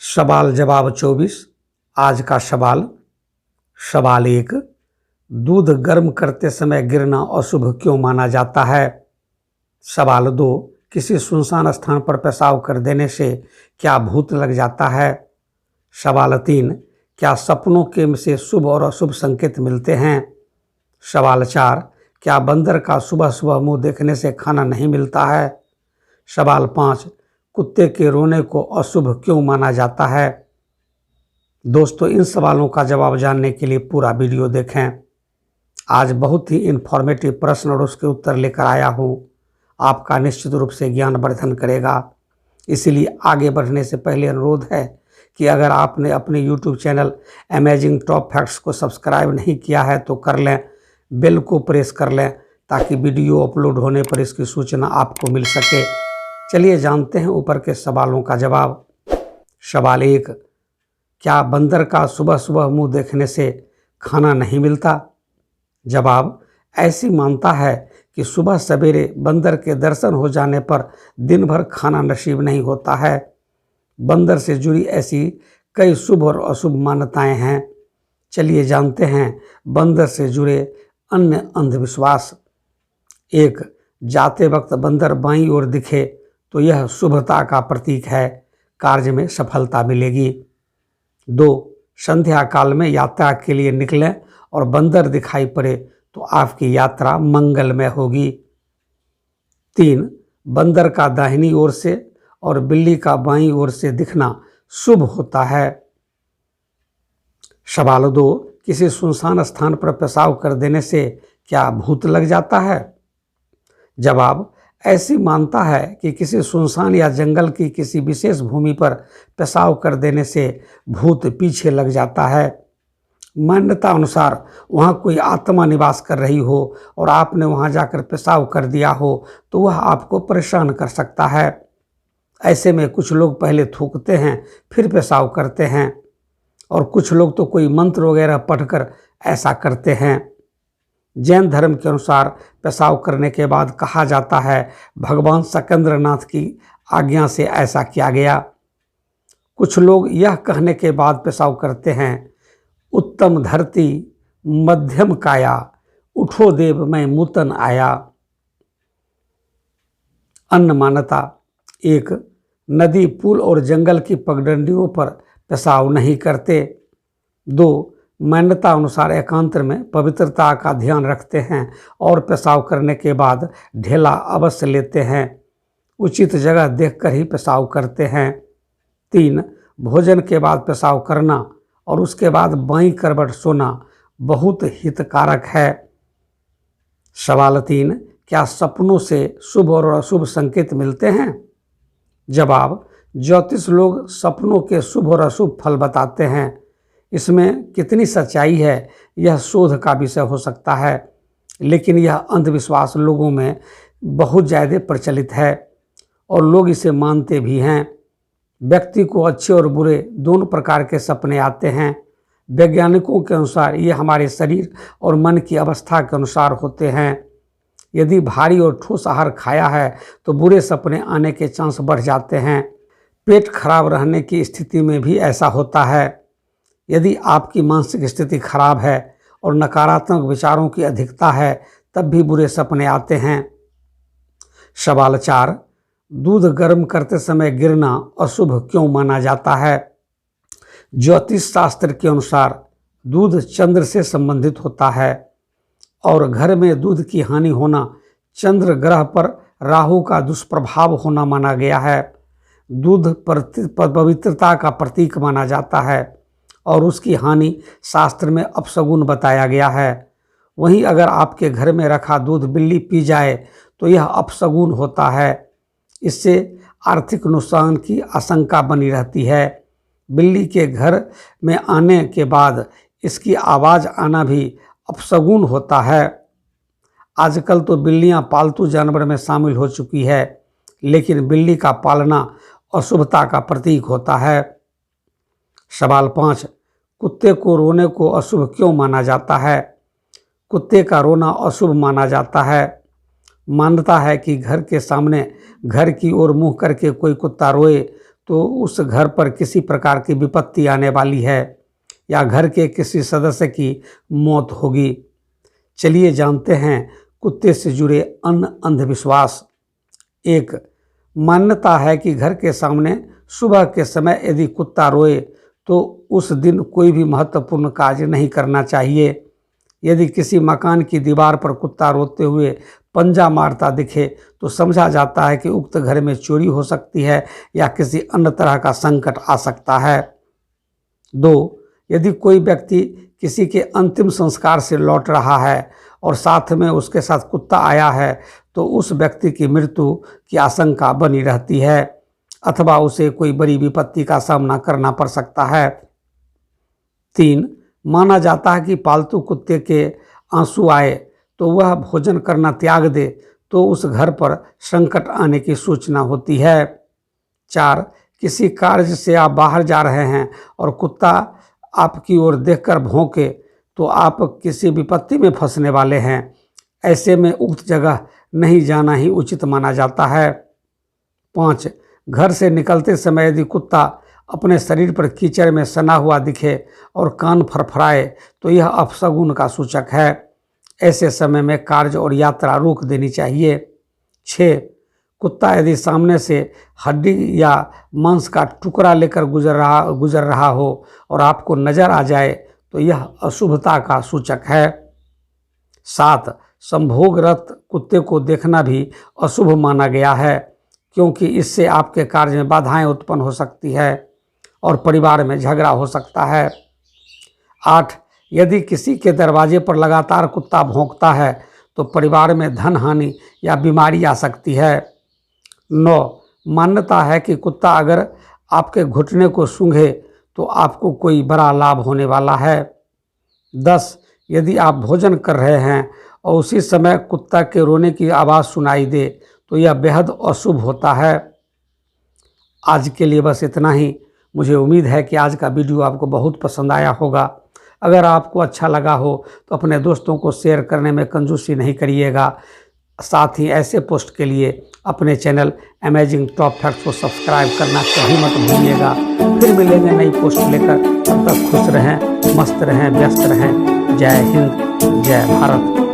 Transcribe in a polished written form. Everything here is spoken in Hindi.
सवाल जवाब 24। आज का सवाल। सवाल 1, दूध गर्म करते समय गिरना अशुभ क्यों माना जाता है। सवाल 2, किसी सुनसान स्थान पर पेशाब कर देने से क्या भूत लग जाता है। सवाल 3, क्या सपनों के से शुभ और अशुभ संकेत मिलते हैं। सवाल 4, क्या बंदर का सुबह सुबह मुंह देखने से खाना नहीं मिलता है। सवाल 5, कुत्ते के रोने को अशुभ क्यों माना जाता है। दोस्तों, इन सवालों का जवाब जानने के लिए पूरा वीडियो देखें। आज बहुत ही इन्फॉर्मेटिव प्रश्न और उसके उत्तर लेकर आया हूँ। आपका निश्चित रूप से ज्ञानवर्धन करेगा। इसीलिए आगे बढ़ने से पहले अनुरोध है कि अगर आपने अपने YouTube channel amazing top facts को सब्सक्राइब नहीं किया है तो कर लें, बेल को प्रेस कर लें ताकि वीडियो अपलोड होने पर इसकी सूचना आपको मिल सके। चलिए जानते हैं ऊपर के सवालों का जवाब। सवाल 1, क्या बंदर का सुबह सुबह मुंह देखने से खाना नहीं मिलता। जवाब, ऐसी मानता है कि सुबह सवेरे बंदर के दर्शन हो जाने पर दिन भर खाना नसीब नहीं होता है। बंदर से जुड़ी ऐसी कई शुभ और अशुभ मान्यताएं हैं। चलिए जानते हैं बंदर से जुड़े अन्य अंधविश्वास। 1, जाते वक्त बंदर बाईं ओर दिखे तो यह शुभता का प्रतीक है, कार्य में सफलता मिलेगी। 2, संध्या काल में यात्रा के लिए निकलें और बंदर दिखाई पड़े तो आपकी यात्रा मंगलमय होगी। 3, बंदर का दाहिनी ओर से और बिल्ली का बाईं ओर से दिखना शुभ होता है। सवाल 2, किसी सुनसान स्थान पर पेशाब कर देने से क्या भूत लग जाता है। जवाब, ऐसी मानता है कि किसी सुनसान या जंगल की किसी विशेष भूमि पर पेशाब कर देने से भूत पीछे लग जाता है। मान्यता अनुसार वहाँ कोई आत्मा निवास कर रही हो और आपने वहाँ जाकर पेशाब कर दिया हो तो वह आपको परेशान कर सकता है। ऐसे में कुछ लोग पहले थूकते हैं फिर पेशाब करते हैं और कुछ लोग तो कोई मंत्र वगैरह पढ़कर ऐसा करते हैं। जैन धर्म के अनुसार पेशाब करने के बाद कहा जाता है भगवान सिकंदरनाथ की आज्ञा से ऐसा किया गया। कुछ लोग यह कहने के बाद पेशाब करते हैं, उत्तम धरती मध्यम काया, उठो देव मैं मूतन आया। अन्य मान्यता। 1, नदी, पुल और जंगल की पगडंडियों पर पेशाब नहीं करते। 2, मान्यता अनुसार एकांतर में पवित्रता का ध्यान रखते हैं और पेशाब करने के बाद ढेला अवश्य लेते हैं। उचित जगह देखकर ही पेशाब करते हैं। 3, भोजन के बाद पेशाब करना और उसके बाद बाईं करवट सोना बहुत हितकारक है। सवाल 3, क्या सपनों से शुभ और अशुभ संकेत मिलते हैं। जवाब, ज्योतिष लोग सपनों के शुभ और अशुभ फल बताते हैं। इसमें कितनी सच्चाई है यह शोध का विषय हो सकता है, लेकिन यह अंधविश्वास लोगों में बहुत ज़्यादा प्रचलित है और लोग इसे मानते भी हैं। व्यक्ति को अच्छे और बुरे दोनों प्रकार के सपने आते हैं। वैज्ञानिकों के अनुसार ये हमारे शरीर और मन की अवस्था के अनुसार होते हैं। यदि भारी और ठोस आहार खाया है तो बुरे सपने आने के चांस बढ़ जाते हैं। पेट खराब रहने की स्थिति में भी ऐसा होता है। यदि आपकी मानसिक स्थिति खराब है और नकारात्मक विचारों की अधिकता है तब भी बुरे सपने आते हैं। सवाल 4, दूध गर्म करते समय गिरना अशुभ क्यों माना जाता है। ज्योतिष शास्त्र के अनुसार दूध चंद्र से संबंधित होता है और घर में दूध की हानि होना चंद्र ग्रह पर राहु का दुष्प्रभाव होना माना गया है। दूध पवित्रता का प्रतीक माना जाता है और उसकी हानि शास्त्र में अपशगुन बताया गया है। वहीं अगर आपके घर में रखा दूध बिल्ली पी जाए तो यह अपशगुन होता है। इससे आर्थिक नुकसान की आशंका बनी रहती है। बिल्ली के घर में आने के बाद इसकी आवाज़ आना भी अपशगुन होता है। आजकल तो बिल्लियां पालतू जानवर में शामिल हो चुकी है, लेकिन बिल्ली का पालना अशुभता का प्रतीक होता है। सवाल 5, कुत्ते को रोने को अशुभ क्यों माना जाता है। कुत्ते का रोना अशुभ माना जाता है। मान्यता है कि घर के सामने घर की ओर मुंह करके कोई कुत्ता रोए तो उस घर पर किसी प्रकार की विपत्ति आने वाली है या घर के किसी सदस्य की मौत होगी। चलिए जानते हैं कुत्ते से जुड़े अन्य अंधविश्वास। एक, मान्यता है कि घर के सामने सुबह के समय यदि कुत्ता रोए तो उस दिन कोई भी महत्वपूर्ण कार्य नहीं करना चाहिए। यदि किसी मकान की दीवार पर कुत्ता रोते हुए पंजा मारता दिखे तो समझा जाता है कि उक्त घर में चोरी हो सकती है या किसी अन्य तरह का संकट आ सकता है। 2, यदि कोई व्यक्ति किसी के अंतिम संस्कार से लौट रहा है और साथ में उसके साथ कुत्ता आया है तो उस व्यक्ति की मृत्यु की आशंका बनी रहती है अथवा उसे कोई बड़ी विपत्ति का सामना करना पड़ सकता है। 3, माना जाता है कि पालतू कुत्ते के आंसू आए तो वह भोजन करना त्याग दे तो उस घर पर संकट आने की सूचना होती है। 4, किसी कार्य से आप बाहर जा रहे हैं और कुत्ता आपकी ओर देखकर भौंके तो आप किसी विपत्ति में फंसने वाले हैं। ऐसे में उक्त जगह नहीं जाना ही उचित माना जाता है। 5, घर से निकलते समय यदि कुत्ता अपने शरीर पर कीचड़ में सना हुआ दिखे और कान फड़फड़ाए तो यह अपशगुन का सूचक है। ऐसे समय में कार्य और यात्रा रोक देनी चाहिए। 6, कुत्ता यदि सामने से हड्डी या मांस का टुकड़ा लेकर गुजर रहा हो और आपको नजर आ जाए तो यह अशुभता का सूचक है। 7, संभोगरत कुत्ते को देखना भी अशुभ माना गया है क्योंकि इससे आपके कार्य में बाधाएं उत्पन्न हो सकती है और परिवार में झगड़ा हो सकता है। 8, यदि किसी के दरवाजे पर लगातार कुत्ता भौंकता है तो परिवार में धन हानि या बीमारी आ सकती है। 9, मान्यता है कि कुत्ता अगर आपके घुटने को सूंघे तो आपको कोई बड़ा लाभ होने वाला है। 10, यदि आप भोजन कर रहे हैं और उसी समय कुत्ता के रोने की आवाज़ सुनाई दे तो यह बेहद अशुभ होता है। आज के लिए बस इतना ही। मुझे उम्मीद है कि आज का वीडियो आपको बहुत पसंद आया होगा। अगर आपको अच्छा लगा हो तो अपने दोस्तों को शेयर करने में कंजूसी नहीं करिएगा। साथ ही ऐसे पोस्ट के लिए अपने चैनल अमेजिंग टॉप फैक्ट्स को सब्सक्राइब करना कभी मत भूलिएगा। फिर मिलेंगे नई पोस्ट लेकर। तब तक खुश रहें, मस्त रहें, व्यस्त रहें। जय हिंद, जय भारत।